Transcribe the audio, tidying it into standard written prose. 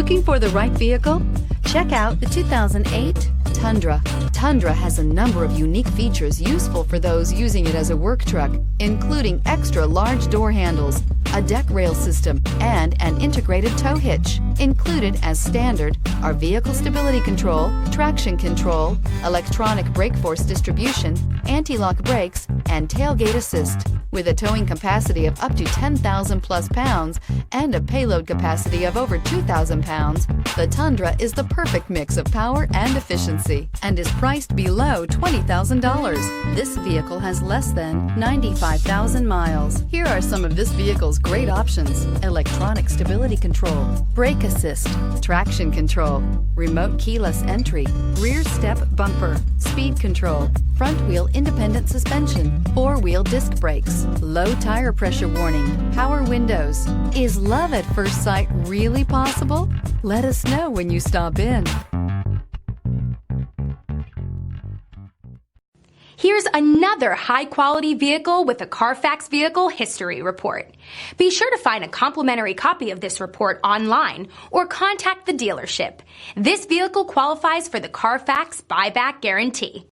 Looking for the right vehicle? Check out the 2008 Tundra. Tundra has a number of unique features useful for those using it as a work truck, including extra large door handles, a deck rail system, and an integrated tow hitch. Included as standard are vehicle stability control, traction control, electronic brake force distribution, anti-lock brakes, and tailgate assist. With a towing capacity of up to 10,000 plus pounds and a payload capacity of over 2,000 pounds, the Tundra is the perfect mix of power and efficiency and is priced below $20,000. This vehicle has less than 95,000 miles. Here are some of this vehicle's great options: electronic stability control, brake assist, traction control, remote keyless entry, rear step bumper, speed control, front wheel independent suspension, four-wheel disc brakes, low tire pressure warning, power windows. Is love at first sight really possible? Let us know when you stop in. Here's another high-quality vehicle with a Carfax Vehicle History Report. Be sure to find a complimentary copy of this report online or contact the dealership. This vehicle qualifies for the Carfax Buyback Guarantee.